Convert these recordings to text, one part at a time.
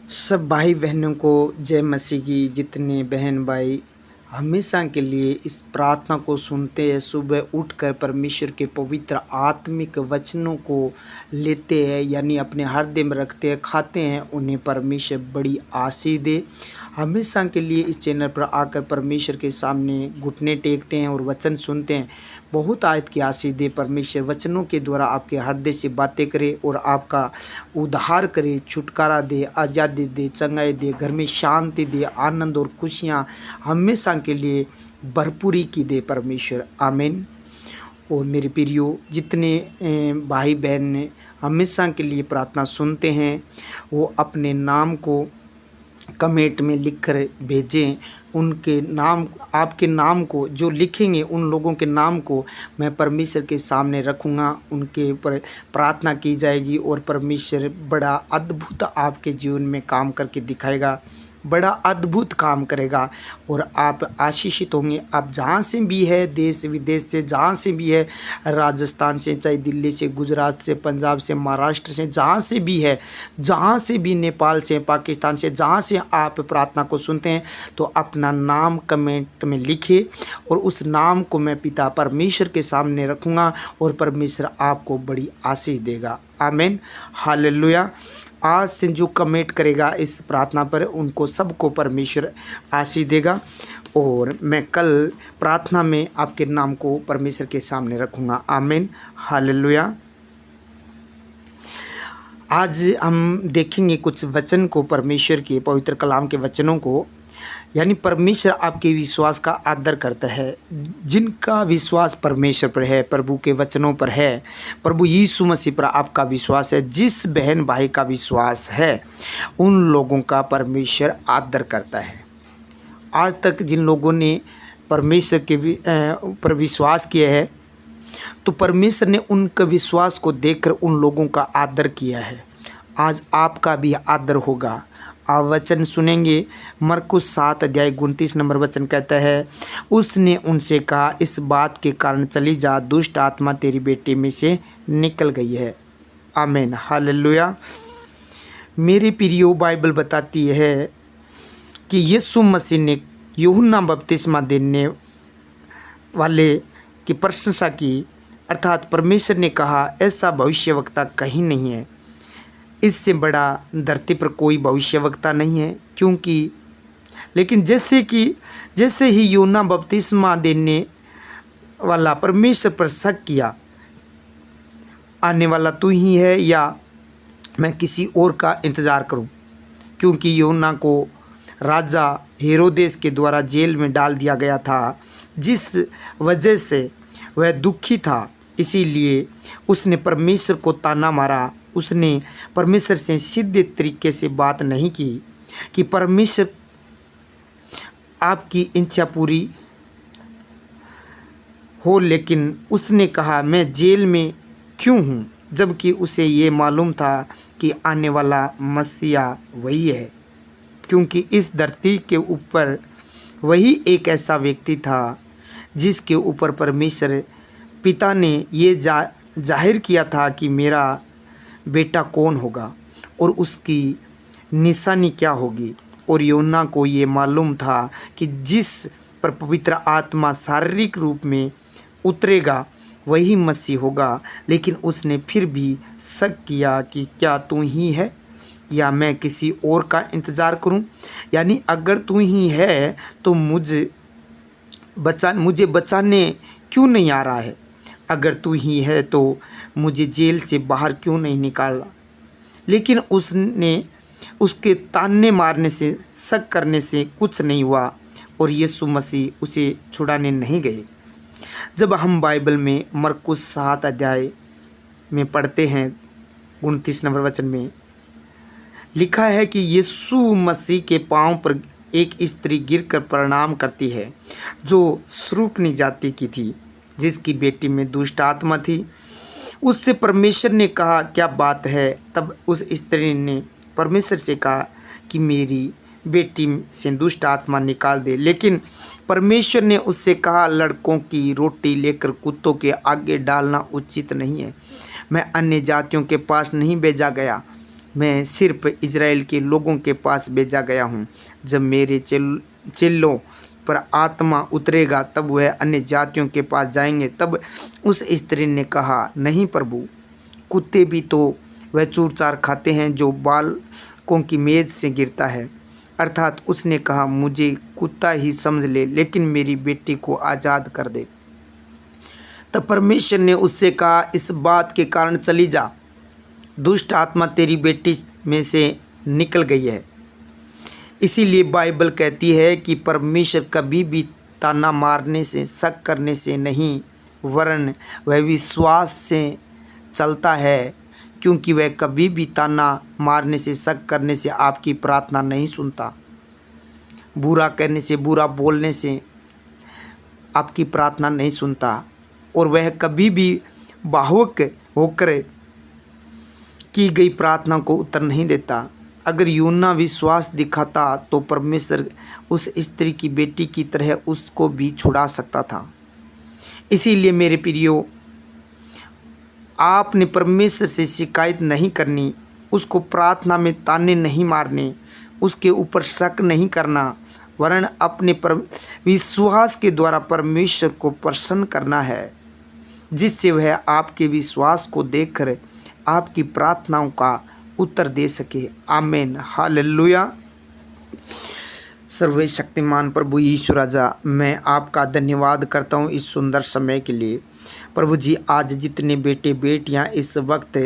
सब भाई बहनों को जय मसीह की। जितने बहन भाई हमेशा के लिए इस प्रार्थना को सुनते हैं, सुबह उठकर परमेश्वर के पवित्र आत्मिक वचनों को लेते हैं, यानी अपने हृदय में रखते हैं, खाते हैं, उन्हें परमेश्वर बड़ी आशीष दे। हमेशा के लिए इस चैनल पर आकर परमेश्वर के सामने घुटने टेकते हैं और वचन सुनते हैं। बहुत आयत की आशीष दे। परमेश्वर वचनों के द्वारा आपके हृदय से बातें करे और आपका उद्धार करे, छुटकारा दे, आज़ादी दे, चंगाई दे, घर में शांति दे, आनंद और खुशियाँ हमेशा के लिए भरपूरी की दे परमेश्वर। आमीन। और मेरे प्रियो, जितने भाई बहन ने हमेशा के लिए प्रार्थना सुनते हैं, वो अपने नाम को कमेंट में लिख कर भेजें। उनके नाम, आपके नाम को जो लिखेंगे, उन लोगों के नाम को मैं परमेश्वर के सामने रखूँगा, उनके ऊपर प्रार्थना की जाएगी और परमेश्वर बड़ा अद्भुत आपके जीवन में काम करके दिखाएगा, बड़ा अद्भुत काम करेगा और आप आशीषित होंगे। आप जहाँ से भी है, देश विदेश से जहाँ से भी है, राजस्थान से, चाहे दिल्ली से, गुजरात से, पंजाब से, महाराष्ट्र से, जहाँ से भी है, जहाँ से भी, नेपाल से, पाकिस्तान से, जहाँ से आप प्रार्थना को सुनते हैं, तो अपना नाम कमेंट में लिखिए और उस नाम को मैं पिता परमेश्वर के सामने रखूँगा और परमेश्वर आपको बड़ी आशीष देगा। आमीन, हालेलुया। आज से जो कमेंट करेगा इस प्रार्थना पर, उनको सबको परमेश्वर आशीष देगा और मैं कल प्रार्थना में आपके नाम को परमेश्वर के सामने रखूँगा। आमीन, हालेलुया। आज हम देखेंगे कुछ वचन को, परमेश्वर के पवित्र कलाम के वचनों को। यानी परमेश्वर आपके विश्वास का आदर करता है। जिनका विश्वास परमेश्वर पर है, प्रभु के वचनों पर है, प्रभु यीशु मसीह पर आपका विश्वास है, जिस बहन भाई का विश्वास है, उन लोगों का परमेश्वर आदर करता है। आज तक जिन लोगों ने परमेश्वर के पर विश्वास किया है, तो परमेश्वर ने उनके विश्वास को देखकर उन लोगों का आदर किया है। आज आपका भी आदर होगा। आप वचन सुनेंगे। मरकुस 7 अध्याय 29 नंबर वचन कहता है, उसने उनसे कहा, इस बात के कारण चली जा, दुष्ट आत्मा तेरी बेटी में से निकल गई है। आमीन, हालेलुया। मेरी प्रियो, बाइबल बताती है कि यीशु मसीह ने यूहन्ना बपतिस्मा देने वाले की प्रशंसा की, अर्थात परमेश्वर ने कहा, ऐसा भविष्यवक्ता कहीं नहीं है, इससे बड़ा धरती पर कोई भविष्यवक्ता नहीं है। क्योंकि लेकिन जैसे ही यूहन्ना बपतिस्मा देने वाला परमेश्वर पर शक किया, आने वाला तू ही है या मैं किसी और का इंतज़ार करूं, क्योंकि यूहन्ना को राजा हेरोदेस के द्वारा जेल में डाल दिया गया था, जिस वजह से वह दुखी था। इसीलिए उसने परमेश्वर को ताना मारा। उसने परमेश्वर से सीधे तरीके से बात नहीं की कि परमेश्वर आपकी इच्छा पूरी हो, लेकिन उसने कहा, मैं जेल में क्यों हूँ, जबकि उसे ये मालूम था कि आने वाला मसीहा वही है, क्योंकि इस धरती के ऊपर वही एक ऐसा व्यक्ति था जिसके ऊपर परमेश्वर पिता ने ये जाहिर किया था कि मेरा बेटा कौन होगा और उसकी निशानी क्या होगी। और यूहन्ना को ये मालूम था कि जिस पर पवित्र आत्मा शारीरिक रूप में उतरेगा वही मसीह होगा, लेकिन उसने फिर भी शक किया कि क्या तू ही है या मैं किसी और का इंतज़ार करूं। यानी अगर तू ही है तो मुझे बचाने क्यों नहीं आ रहा है? अगर तू ही है तो मुझे जेल से बाहर क्यों नहीं निकाला? लेकिन उसके ताने मारने से, शक करने से कुछ नहीं हुआ और यीशु मसीह उसे छुड़ाने नहीं गए। जब हम बाइबल में मरकुस 7 अध्याय में पढ़ते हैं, 29 नंबर वचन में लिखा है कि यीशु मसीह के पांव पर एक स्त्री गिरकर प्रणाम करती है, जो सुरूपनी जाति की थी, जिसकी बेटी में दुष्ट आत्मा थी। उससे परमेश्वर ने कहा, क्या बात है? तब उस स्त्री ने परमेश्वर से कहा कि मेरी बेटी से दुष्ट आत्मा निकाल दे। लेकिन परमेश्वर ने उससे कहा, लड़कों की रोटी लेकर कुत्तों के आगे डालना उचित नहीं है। मैं अन्य जातियों के पास नहीं भेजा गया, मैं सिर्फ इज़राइल के लोगों के पास भेजा गया हूँ। जब मेरे चेलों पर आत्मा उतरेगा तब वह अन्य जातियों के पास जाएंगे। तब उस स्त्री ने कहा, नहीं प्रभु, कुत्ते भी तो वह चूर-चार खाते हैं जो बालकों की मेज से गिरता है। अर्थात उसने कहा, मुझे कुत्ता ही समझ ले, लेकिन मेरी बेटी को आज़ाद कर दे। तब परमेश्वर ने उससे कहा, इस बात के कारण चली जा, दुष्ट आत्मा तेरी बेटी में से निकल गई है। इसीलिए बाइबल कहती है कि परमेश्वर कभी भी ताना मारने से, शक करने से नहीं, वरन वह विश्वास से चलता है, क्योंकि वह कभी भी ताना मारने से, शक करने से आपकी प्रार्थना नहीं सुनता। बुरा कहने से, बुरा बोलने से आपकी प्रार्थना नहीं सुनता, और वह कभी भी भावुक होकर की गई प्रार्थना को उत्तर नहीं देता। अगर यूना विश्वास दिखाता तो परमेश्वर उस स्त्री की बेटी की तरह उसको भी छुड़ा सकता था। इसीलिए मेरे प्रियो, आपने परमेश्वर से शिकायत नहीं करनी, उसको प्रार्थना में ताने नहीं मारने, उसके ऊपर शक नहीं करना, वरन अपने विश्वास के द्वारा परमेश्वर को प्रसन्न करना है, जिससे वह आपके विश्वास को देखकर आपकी प्रार्थनाओं का उत्तर दे सके। आमीन, हालेलुया। सर्वशक्तिमान प्रभु यीशु राजा, मैं आपका धन्यवाद करता हूँ इस सुंदर समय के लिए। प्रभु जी, आज जितने बेटे बेटियाँ इस वक्त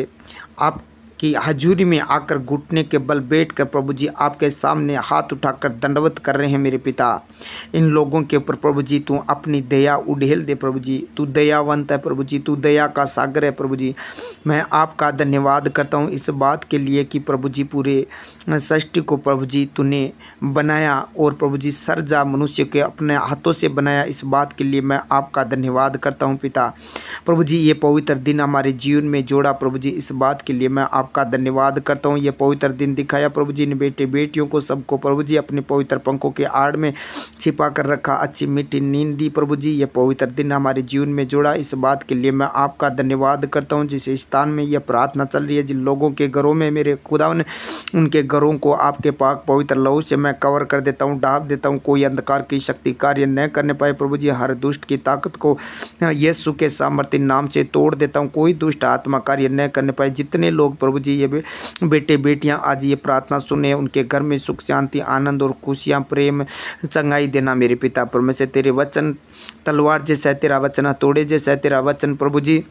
आपकी हजूरी में आकर घुटने के बल बैठकर प्रभु जी आपके सामने हाथ उठाकर दंडवत कर रहे हैं मेरे पिता, इन लोगों के ऊपर प्रभु जी तू अपनी दया उड़ेल दे। प्रभु जी तू दयावंत है, प्रभु जी तू दया का सागर है। प्रभु जी, मैं आपका धन्यवाद करता हूँ इस बात के लिए कि प्रभु जी पूरे सृष्टि को प्रभु जी तूने बनाया, और प्रभु जी सर्जा मनुष्य के अपने हाथों से बनाया। इस बात के लिए मैं आपका धन्यवाद करता हूँ पिता। प्रभु जी, ये पवित्र दिन हमारे जीवन में जोड़ा प्रभु जी, इस बात के लिए मैं आपका धन्यवाद करता हूँ। ये पवित्र दिन दिखाया प्रभु जी ने बेटे बेटियों को, सबको प्रभु जी अपने पवित्र पंखों के आड़ में छिपा कर रखा, अच्छी मीठी नींद दी प्रभु जी। ये पवित्र दिन हमारे जीवन में जोड़ा, इस बात के लिए मैं आपका धन्यवाद करता हूँ। जिस स्थान में यह प्रार्थना चल रही है, जिन लोगों के घरों में मेरे खुदावन, उनके घरों को आपके पाक पवित्र लहू से मैं कवर कर देता हूँ, ढाँप देता हूँ। कोई अंधकार की शक्ति कार्य न करने पाए प्रभु जी। हर दुष्ट की ताकत को यीशु के सामर्थ्य नाम से तोड़ देता हूँ, कोई दुष्ट आत्मा कार्य न करने पाए। जितने लोग प्रभु जी ये बेटे बेटियां आज ये प्रार्थना सुने, उनके घर में सुख शांति आनंद और खुशियां प्रेम चंगाई देना मेरे पिता। परमेश्वर, तेरे वचन तलवार जैसा है, तेरा वचन हथौड़े जैसा है, तेरा वचन प्रभु जी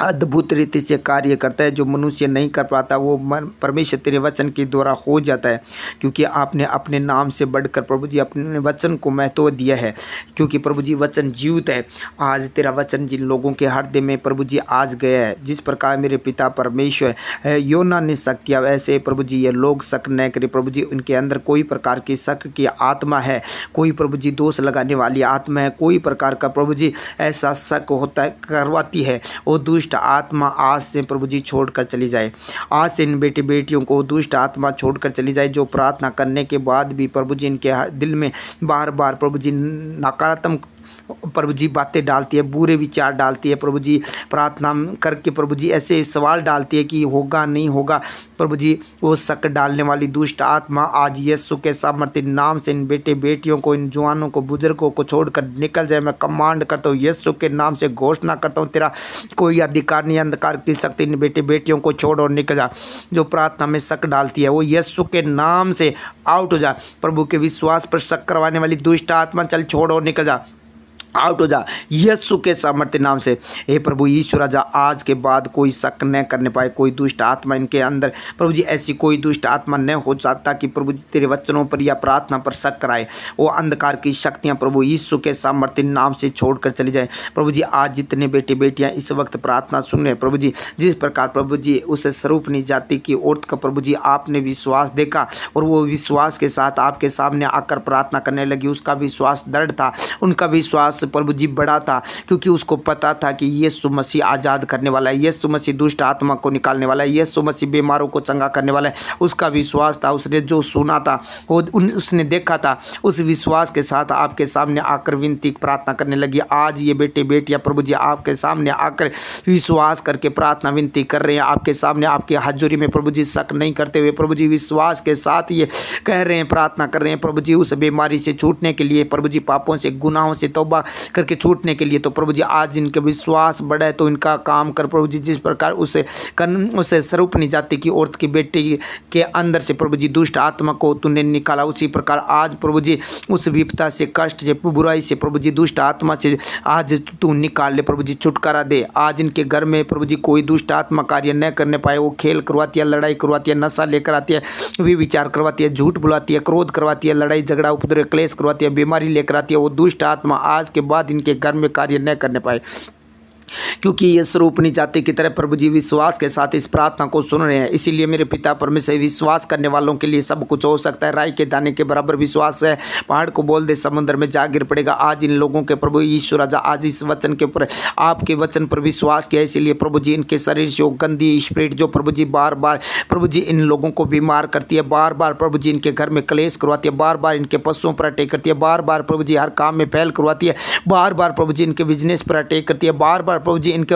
अद्भुत रीति से कार्य करता है। जो मनुष्य नहीं कर पाता वो परमेश्वर तेरे वचन के द्वारा हो जाता है, क्योंकि आपने अपने नाम से बढ़कर प्रभु जी अपने वचन को महत्व दिया है, क्योंकि प्रभु जी वचन जीवित है। आज तेरा वचन जिन लोगों के हृदय में प्रभु जी आज गया है, जिस प्रकार मेरे पिता परमेश्वर योना ने शक किया, वैसे प्रभु जी ये लोग शक न करें प्रभु जी। उनके अंदर कोई प्रकार की शक की आत्मा है, कोई प्रभु जी दोष लगाने वाली आत्मा है, कोई प्रकार का प्रभु जी ऐसा शक होता है करवाती है, वो दुष्ट आत्मा आज से प्रभु जी छोड़कर चली जाए। आज से इन बेटे बेटियों को दुष्ट आत्मा छोड़कर चली जाए, जो प्रार्थना करने के बाद भी प्रभु जी इनके दिल में बार बार प्रभु जी नकारात्मक प्रभु जी बातें डालती है, बुरे विचार डालती है प्रभु जी, प्रार्थना करके प्रभु जी ऐसे सवाल डालती है कि होगा नहीं होगा प्रभु जी। वो शक डालने वाली दुष्ट आत्मा आज यीशु के सामर्थ्य नाम से इन बेटे बेटियों को, इन जवानों को, बुजुर्गों को छोड़कर निकल जाए। मैं कमांड करता हूँ, यीशु के नाम से घोषणा करता हूँ, तेरा कोई अधिकार नहीं, अंधकार की शक्ति इन बेटे बेटियों को छोड़ और निकल जा। जो प्रार्थना में शक डालती है वो यीशु के नाम से आउट हो जा। प्रभु के विश्वास पर शक करवाने वाली दुष्ट आत्मा चल छोड़ और निकल जा, आउट हो जा यीशु के सामर्थ्य नाम से। हे प्रभु यीशु राजा, आज के बाद कोई शक न करने पाए, कोई दुष्ट आत्मा इनके अंदर प्रभु जी ऐसी कोई दुष्ट आत्मा न हो जाता कि प्रभु जी तेरे वचनों पर या प्रार्थना पर शक कराए। वो अंधकार की शक्तियां प्रभु यीशु के सामर्थ्य नाम से छोड़कर चली जाए। प्रभु जी आज जितने बेटे बेटियां इस वक्त प्रार्थना सुन रहे प्रभु जी, जिस प्रकार प्रभु जी उस स्वरूपनी जाति की औरत का प्रभु जी आपने विश्वास देखा और वो विश्वास के साथ आपके सामने आकर प्रार्थना करने लगी, उसका विश्वास दृढ़ था, उनका विश्वास प्रभु जी बड़ा था, क्योंकि उसको पता था कि यीशु मसीह आज़ाद करने वाला है, यीशु मसीह दुष्ट आत्मा को निकालने वाला है, यीशु मसीह बीमारों को चंगा करने वाला है। उसका विश्वास था, उसने जो सुना था वो उसने देखा था, उस विश्वास के साथ आपके सामने आकर विनती प्रार्थना करने लगी। आज ये बेटे बेटियां प्रभु जी आपके सामने आकर विश्वास करके प्रार्थना विनती कर रहे हैं, आपके सामने आपकी हाजुरी में प्रभु जी शक नहीं करते हुए प्रभु जी विश्वास के साथ ये कह रहे हैं, प्रार्थना कर रहे हैं प्रभु जी उस बीमारी से छूटने के लिए, प्रभु जी पापों से गुनाहों से तौबा करके छूटने के लिए। तो प्रभु जी आज इनके विश्वास बढ़े तो इनका काम कर प्रभु जी, जिस प्रकार उसे स्वरूपनी जाति की औरत की बेटी के अंदर से प्रभु जी दुष्ट आत्मा को तूने निकाला, उसी प्रकार आज प्रभु जी उस विपदा से, कष्ट से, बुराई से प्रभु जी दुष्ट आत्मा से आज तू निकाल ले प्रभु जी, छुटकारा दे। आज इनके घर में प्रभु जी कोई दुष्ट आत्मा कार्य न करने पाए। वो खेल करवाती है, लड़ाई करवाती है, नशा लेकर आती है, विचार करवाती है, झूठ बुलाती है, क्रोध करवाती है, लड़ाई झगड़ा उपद्रव क्लेश करवाती है, बीमारी लेकर आती है। वो दुष्ट आत्मा आज के बाद इनके घर में कार्य न करने पाए, क्योंकि ये स्वरूपनी जाति की तरह प्रभु जी विश्वास के साथ इस प्रार्थना को सुन रहे हैं। इसीलिए मेरे पिता परमेश्वर, विश्वास करने वालों के लिए सब कुछ हो सकता है। राई के दाने के बराबर विश्वास है, पहाड़ को बोल दे समुद्र में जा गिर पड़ेगा। आज इन लोगों के प्रभु यीशु राजा आज इस वचन के ऊपर, आपके वचन पर विश्वास किया, इसीलिए प्रभु जी इनके शरीर से वो गंदी स्पिरिट जो प्रभु जी बार बार प्रभु जी इन लोगों को बीमार करती है, बार बार प्रभु जी इनके घर में क्लेश करवाती है, बार बार इनके पशुओं पर अटैक करती है, बार बार प्रभु जी हर काम में फैल करवाती है, बार बार प्रभु जी इनके बिजनेस पर अटैक करती है, बार बार प्रभु जी इनके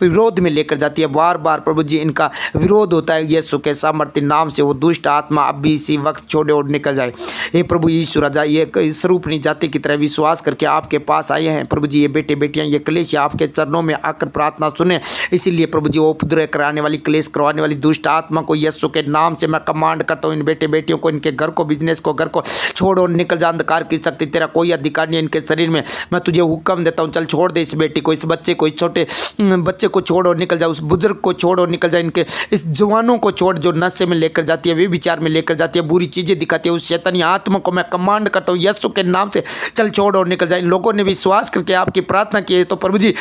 विरोध में लेकर जाती है, बार बार प्रभु जी इनका विरोध होता है। यीशु के सामर्थ्य नाम से वो दुष्ट आत्मा अब भी इसी वक्त छोड़े और निकल जाए। ये प्रभु यीशु राजा, ये स्वरूपनी जाति की तरह विश्वास करके आपके पास आए हैं प्रभु जी। ये बेटे बेटियां, ये क्लेश आपके चरणों में आकर प्रार्थना सुने, इसीलिए प्रभु जी उपद्रव कराने वाली, क्लेश करवाने वाली दुष्ट आत्मा को यीशु के नाम से मैं कमांड करता हूँ। इन बेटे बेटियों को, इनके घर को, बिजनेस को, घर को छोड़ो, निकल जा। अंधकार की शक्ति, तेरा कोई अधिकार नहीं इनके शरीर में। मैं तुझे हुक्म देता हूँ, चल छोड़ दे इस बेटी को, इस बच्चे को, इस छोटे बच्चे को छोड़ और निकल जा, उस बुजुर्ग को छोड़ और निकल जा, इनके इस जवानों को छोड़ जो नशे में लेकर जाती है, वे विचार में लेकर जाती है, बुरी चीजें दिखाती है, उस शैतानी आत्मा को मैं कमांड करता हूँ यीशु के नाम से, चल छोड़ और निकल जा। इन लोगों ने विश्वास करके आपकी प्रार्थना की है, तो प्रभु जी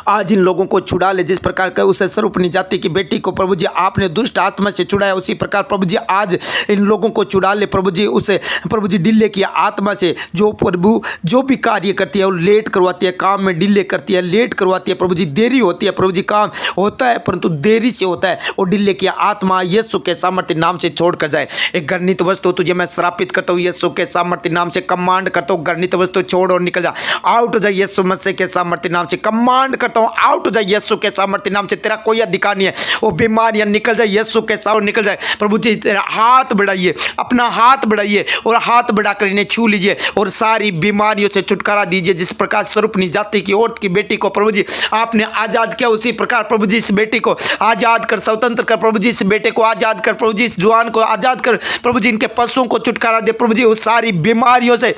आज इन लोगों को छुड़ा ले। जिस प्रकार का उसे स्वरूपनी जाति की बेटी को प्रभु जी आपने दुष्ट आत्मा से छुड़ाया, उसी प्रकार प्रभु जी आज इन लोगों को छुड़ा ले प्रभु जी, उसे प्रभु जी डिले की आत्मा से, जो प्रभु जो भी कार्य करती है वो लेट करवाती है, काम में डिले करती है, लेट करवाती है प्रभु जी, देरी होती है प्रभु जी, काम होता है परंतु देरी से होता है, और डिले की आत्मा यीशु के सामर्थ्य नाम से छोड़ कर जाए। एक घृणित वस्तु तुझे मैं श्रापित करता हूँ, यीशु के सामर्थ्य नाम से कमांड करता हूँ, घृणित वस्तु छोड़ और निकल जा, आउट हो जाए यीशु मसीह के सामर्थ्य नाम से कमांड करता हूं, आउट हो जाए यीशु के सामर्थ्य नाम से। तेरा कोई अधिकार नहीं है, वो बीमारियां निकल जाए यीशु के सामने निकल जाए। प्रभु जी तेरा हाथ बढ़ाइए, अपना हाथ बढ़ाइए और हाथ बढ़ाकर इन्हें छू लीजिए और सारी बीमारियों से छुटकारा दीजिए। जिस प्रकार स्वरूपनी जाति की औरत की बेटी को प्रभु जी आपने आजाद किया, उसी प्रकार प्रभु जी इस बेटी को आजाद कर, स्वतंत्र कर प्रभु जी, इस बेटे को आजाद कर प्रभु जी, इस जवान को आजाद कर प्रभु जी, इनके पशुओं को छुटकारा दे प्रभु जी, उस सारी बीमारियों से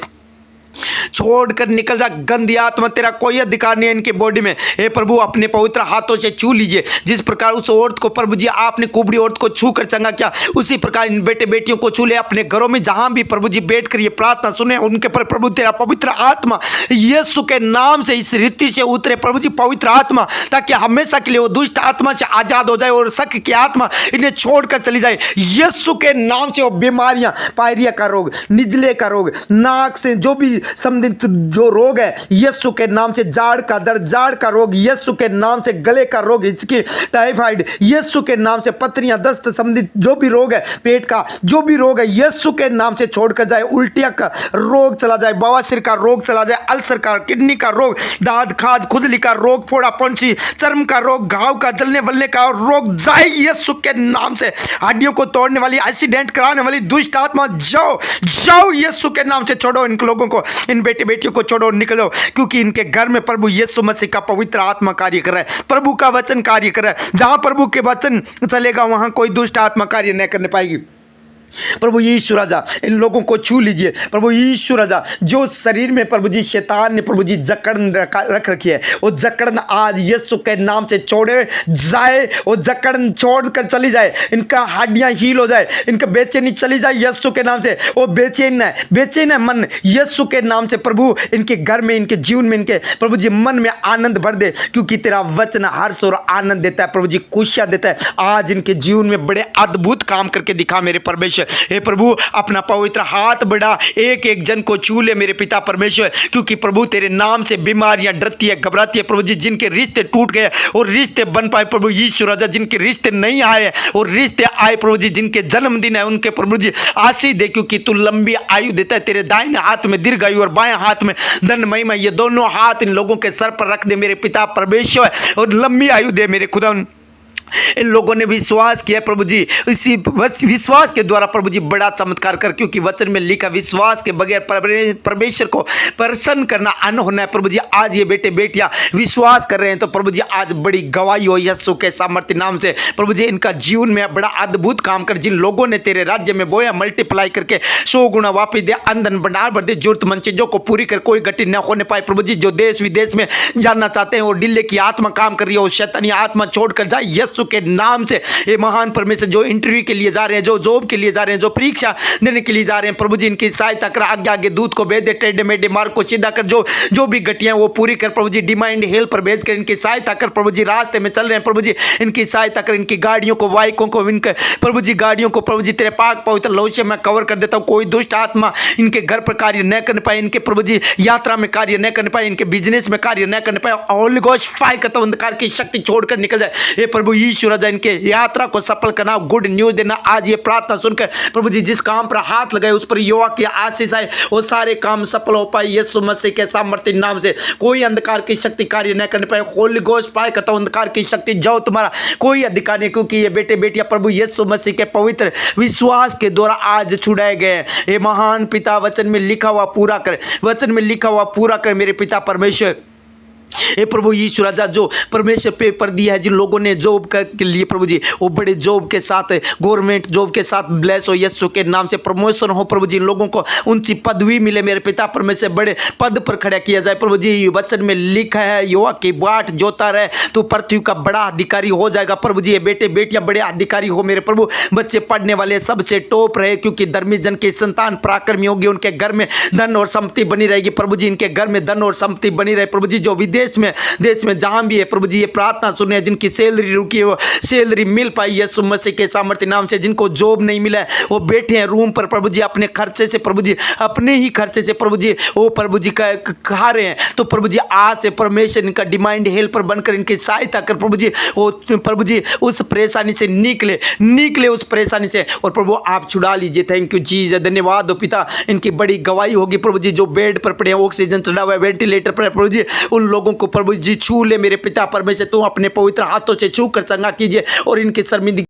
छोड़कर निकल जा। गंदी आत्मा तेरा कोई अधिकार नहीं है इनके बॉडी में। हे प्रभु अपने पवित्र हाथों से छू लीजिए। जिस प्रकार उस औरत को प्रभु जी आपने कुबड़ी औरत को छू कर चंगा किया, उसी प्रकार इन बेटे बेटियों को छू ले अपने घरों में, जहां भी प्रभु जी बैठ कर ये प्रार्थना सुने, उनके पर प्रभु तेरा पवित्र आत्मा यीशु के नाम से इस रीति से उतरे प्रभु जी, पवित्र आत्मा, ताकि हमेशा के लिए वो दुष्ट आत्मा से आजाद हो जाए और शक की आत्मा इन्हें छोड़कर चली जाए। यीशु के नाम से वो बीमारियां, पायरिया का रोग, निजले का रोग, नाक से जो भी संबंधित जो रोग है, यीशु के नाम से, जाड़ का दर्द, जाड़ का रोग यीशु के नाम से, गले का रोग, हिचकी, टाइफाइड यीशु के नाम से, पथरियां, दस्त संबंधित जो भी रोग है, पेट का जो भी रोग है यीशु के नाम से छोड़कर जाए। उल्टियां का रोग चला जाए, बवासीर का रोग चला जाए, अल्सर का, किडनी का रोग, दाद खाज, खुजली का रोग, फोड़ा पंची, चर्म का रोग, घाव का, जलने वलने का रोग जाए यीशु के नाम से। हड्डियों को तोड़ने वाली, एक्सीडेंट कराने वाली दुष्ट आत्मा जाओ जाओ यीशु के नाम से। छोड़ो इन लोगों को, इन बेटे बेटियों को छोड़ो, निकलो, क्योंकि इनके घर में प्रभु यीशु मसीह का पवित्र आत्मा कार्य कर रहा है, प्रभु का वचन कार्य कर रहा है। जहां प्रभु के वचन चलेगा वहां कोई दुष्ट आत्मा कार्य नहीं करने पाएगी। प्रभु यीशु राजा इन लोगों को छू लीजिए। प्रभु यीशु राजा, जो शरीर में प्रभु जी शैतान ने प्रभु जी जकड़न रख रखी है, वो जकड़न आज यीशु के नाम से छोड़े जाए, वो जकड़न छोड़कर चली जाए, इनका हड्डियां हील हो जाए, इनका बेचैनी चली जाए यीशु के नाम से। वो बेचैन है मन यीशु के नाम से। प्रभु इनके घर में, इनके जीवन में, इनके प्रभु जी मन में आनंद भर दे, क्योंकि तेरा वचन हर्ष और आनंद देता है प्रभु जी, खुशियां देता है। आज इनके जीवन में बड़े अद्भुत काम करके दिखा मेरे परमेश्वर। परमेश्वर। हे प्रभु अपना पवित्र हाथ बढ़ा, एक एक जन को छू ले मेरे पिता परमेश्वर, क्योंकि प्रभु तेरे नाम से बीमारियां डरती है, घबराती है प्रभु जी, जिनके रिश्ते टूट गए और रिश्ते बन पाए प्रभु यीशु राजा, जिनके रिश्ते नहीं आए और रिश्ते आए प्रभु जी, जिनके जन्मदिन है उनके प्रभु जी आशीष दे, क्योंकि तू लंबी आयु देता है। तेरे दाहिने हाथ में दीर्घायु और बाएं हाथ में धन महिमा, ये दोनों हाथ इन लोगों के सर पर रख दे मेरे पिता परमेश्वर, और लंबी आयु दे मेरे खुदा। इन लोगों ने विश्वास किया प्रभु जी, इसी विश्वास के द्वारा प्रभु जी बड़ा चमत्कार कर, क्योंकि वचन में लिखा विश्वास के बगैर परमेश्वर को प्रसन्न करना अन्न होना है प्रभु जी। आज ये बेटे बेटियां विश्वास कर रहे हैं तो प्रभु जी आज बड़ी गवाही हो यीशु के सामर्थ्य नाम से प्रभु जी, इनका जीवन में बड़ा अद्भुत काम कर। जिन लोगों ने तेरे राज्य में बोया मल्टीप्लाई करके 100 गुना वापिस दे, अंधन भंडार भर दे, जरूरतमंद चीजों को पूरी कर, कोई घटी न होने पाए प्रभु जी। जो देश विदेश में जानना चाहते हैं और डिल्ले की आत्मा काम कर रही है, वो शैतानी आत्मा छोड़कर जाए यीशु के नाम से। ये महान परमेश्वर जो इंटरव्यू के लिए जा रहे हैं, जो जॉब के लिए जा रहे हैं, जो परीक्षा देने के लिए जा रहे हैं प्रभु जी, इनकी सहायता कर, आगे आगे दूध को भेज दे, टेढ़े मेढ़े मार्ग को सीधा कर, जो भी गटियां वो पूरी कर प्रभु जी। डिमांड हेल्प पर भेज कर इनकी सहायता कर प्रभु जी। रास्ते में चल रहे हैं प्रभु जी, इनकी सहायता कर, इनकी गाड़ियों को, बाइकों को, इनके प्रभु जी गाड़ियों को प्रभु जी तेरे पाक पवित्र लहू से मैं कवर कर देता हूं। कोई दुष्ट आत्मा इनके घर पर कार्य न कर पाए, इनके प्रभु जी यात्रा में कार्य न कर पाए, इनके बिजनेस में कार्य न कर पाए। होली घोस्ट फायर करता हूं, अंधकार की शक्ति छोड़कर निकल जाए। हे प्रभु यीशु राजा, इनके यात्रा को सफल करना, गुड न्यूज देना। आज ये प्रार्थना सुनकर प्रभु जी जिस काम पर हाथ लगाए उस पर युवा की आशीष आए, वो सारे काम सफल हो पाए यीशु मसीह के सामर्थ्य नाम से। कोई अंधकार की शक्ति कार्य न कर पाए। होली घोस्ट फायर करता हूं, अंधकार की शक्ति जाओ, तुम्हारा कोई अधिकार नहीं, क्योंकि ये बेटे बेटियां प्रभु यीशु मसीह के पवित्र विश्वास के द्वारा आज छुड़ाए गए। ये महान पिता वचन में लिखा हुआ पूरा कर, वचन में लिखा हुआ पूरा कर मेरे पिता परमेश्वर। हे प्रभु यीशु राजा, जो परमेश्वर पेपर दिया है जिन लोगों ने जॉब के लिए प्रभु जी, वो बड़े जॉब के साथ, गवर्नमेंट जॉब के साथ ब्लेस हो यीशु के नाम से, प्रमोशन हो प्रभु जी, लोगों को ऊंची पदवी मिले मेरे पिता परमेश्वर, बड़े पद पर खड़ा किया जाए प्रभु जी। वचन में लिखा है युवा की बाट जोता रहे तो पृथ्वी का बड़ा अधिकारी हो जाएगा प्रभु जी। ये बेटे बेटियां बड़े अधिकारी हो मेरे प्रभु, बच्चे पढ़ने वाले सबसे टॉप रहे, क्योंकि धर्मी जन की संतान पराक्रमी होगी, उनके घर में धन और संपत्ति बनी रहेगी प्रभु जी, इनके घर में धन और संपत्ति बनी रहे प्रभु जी। जो देश में जहां भी है प्रभु जी, ये प्रार्थना सुने, जिनकी सैलरी रुकी है वो सैलरी मिल पाई यीशु मसीह के सामर्थ्य नाम से। जिनको जॉब नहीं मिला है वो बैठे हैं रूम पर प्रभु जी, अपने खर्चे से प्रभु जी, अपने ही खर्चे से प्रभु जी वो प्रभु जी खा रहे हैं, तो प्रभु जी आज से परमेश्वर इनका डिमांड हेल्पर बनकर इनकी सहायता कर प्रभु जी। वो प्रभु जी उस परेशानी से निकले उस परेशानी से, और प्रभु आप छुड़ा लीजिए। थैंक यू जीसस, धन्यवाद हो पिता। इनकी बड़ी गवाही होगी प्रभु जी, जो बेड पर पड़े हैं, ऑक्सीजन चढ़ा हुआ है, वेंटिलेटर पर प्रभु जी, उन लोगों को प्रभु जी छू ले मेरे पिता परमेश्वर। तू अपने पवित्र हाथों से छू कर चंगा कीजिए और इनकी शर्मिंदगी